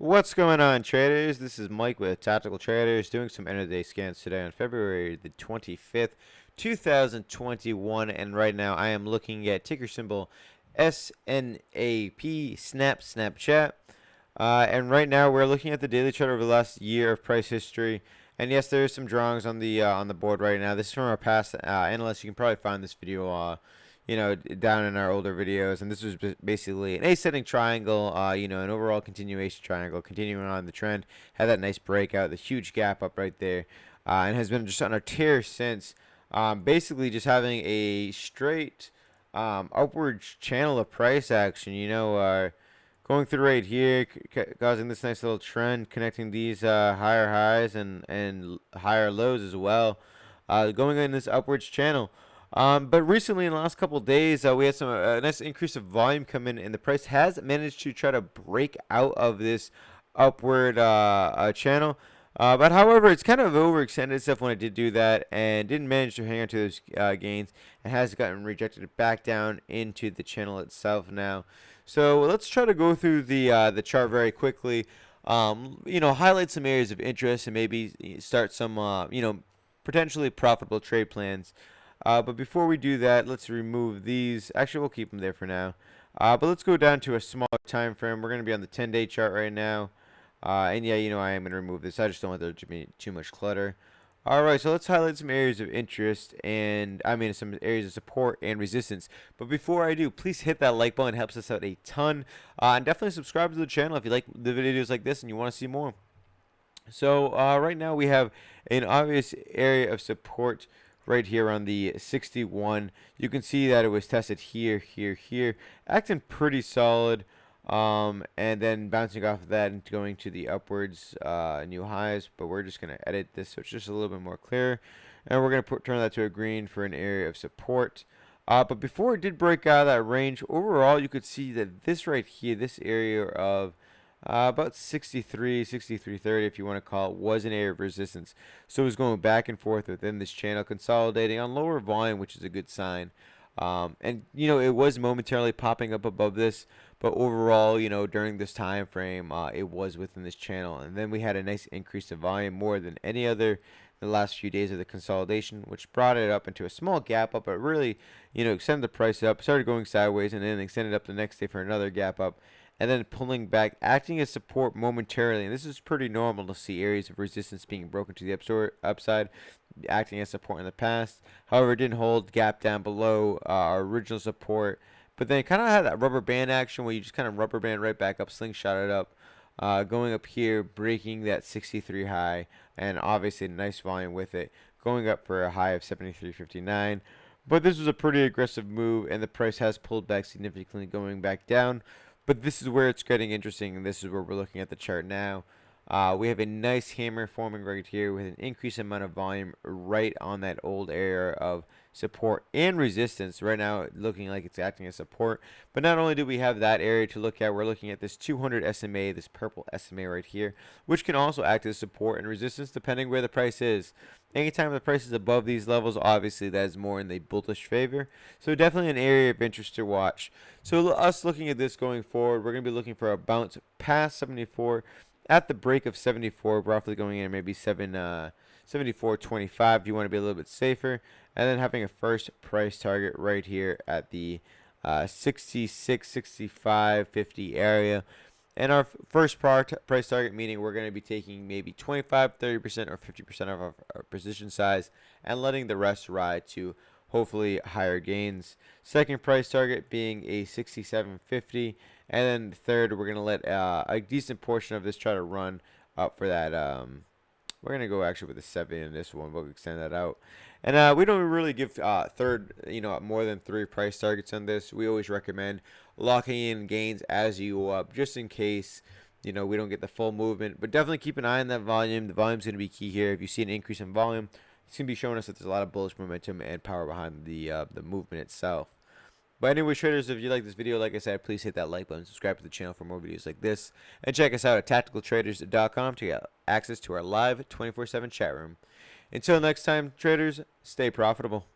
What's going on, traders? This is Mike with Tactical Traders doing some end of the day scans today on February the 25th, 2021. And right now I am looking at ticker symbol SNAP, Snapchat. And right now we're looking at the daily chart over the last year of price history. And yes, there is some drawings on the board right now. This is from our past analysts. You can probably find this video down in our older videos, and this was basically an ascending triangle, an overall continuation triangle, continuing on the trend. Had that nice breakout, the huge gap up right there, and has been just on a tear since. Basically, just having a straight upward channel of price action. Going through right here, causing this nice little trend, connecting these higher highs and higher lows as well, going in this upwards channel. But recently, in the last couple of days, we had some nice increase of volume come in, and the price has managed to try to break out of this upward channel. But however, it's kind of overextended itself when it did do that, and didn't manage to hang on to those gains, and has gotten rejected back down into the channel itself now. So let's try to go through the chart very quickly. Highlight some areas of interest and maybe start some potentially profitable trade plans. But before we do that, let's remove these. Actually, we'll keep them there for now. But let's go down to a smaller time frame. We're going to be on the 10-day chart right now. And yeah, I am going to remove this. I just don't want there to be too much clutter. All right, so let's highlight some areas of interest and some areas of support and resistance. But before I do, please hit that like button. It helps us out a ton. And definitely subscribe to the channel if you like the videos like this and you want to see more. So right now we have an obvious area of support right here on the 61. You can see that it was tested here, acting pretty solid, and then bouncing off of that and going to the upwards new highs. But we're just going to edit this so it's just a little bit more clear, and we're going to turn that to a green for an area of support. But before it did break out of that range, overall you could see that this right here, this area of about 63.30 if you want to call it, was an area of resistance. So it was going back and forth within this channel, consolidating on lower volume, which is a good sign. It was momentarily popping up above this, but overall, during this time frame, it was within this channel. And then we had a nice increase in volume, more than any other the last few days of the consolidation, which brought it up into a small gap up, but really, extended the price up, started going sideways, and then extended up the next day for another gap up, and then pulling back, acting as support momentarily. And this is pretty normal to see areas of resistance being broken to the upside, acting as support in the past. However, it didn't hold, gap down below our original support. But then it kind of had that rubber band action where you just kind of rubber band right back up, slingshot it up, going up here, breaking that 63 high, and obviously nice volume with it, going up for a high of 73.59. But this was a pretty aggressive move, and the price has pulled back significantly, going back down. But this is where it's getting interesting, and this is where we're looking at the chart now. We have a nice hammer forming right here with an increased amount of volume right on that old area of support and resistance. Right now, looking like it's acting as support. But not only do we have that area to look at, we're looking at this 200 SMA, this purple SMA right here, which can also act as support and resistance depending where the price is. Anytime the price is above these levels, obviously that is more in the bullish favor. So definitely an area of interest to watch. So us looking at this going forward, we're going to be looking for a bounce past 74 at the break of 74, roughly going in maybe 74.25 if you want to be a little bit safer. And then having a first price target right here at the 66, 65, 50 area. And our first price target, meaning we're going to be taking maybe 25, 30%, or 50% of our position size and letting the rest ride to hopefully higher gains. Second price target being a 67.50. And then third, we're going to let a decent portion of this try to run up for that. We're going to go actually with a 7 in this one. We'll extend that out. And we don't really give third, more than 3 price targets on this. We always recommend locking in gains as you go up, just in case, we don't get the full movement. But definitely keep an eye on that volume. The volume's going to be key here. If you see an increase in volume, it's going to be showing us that there's a lot of bullish momentum and power behind the movement itself. But anyway, traders, if you like this video, like I said, please hit that like button, subscribe to the channel for more videos like this, and check us out at tacticaltraders.com to get access to our live 24/7 chat room. Until next time, traders, stay profitable.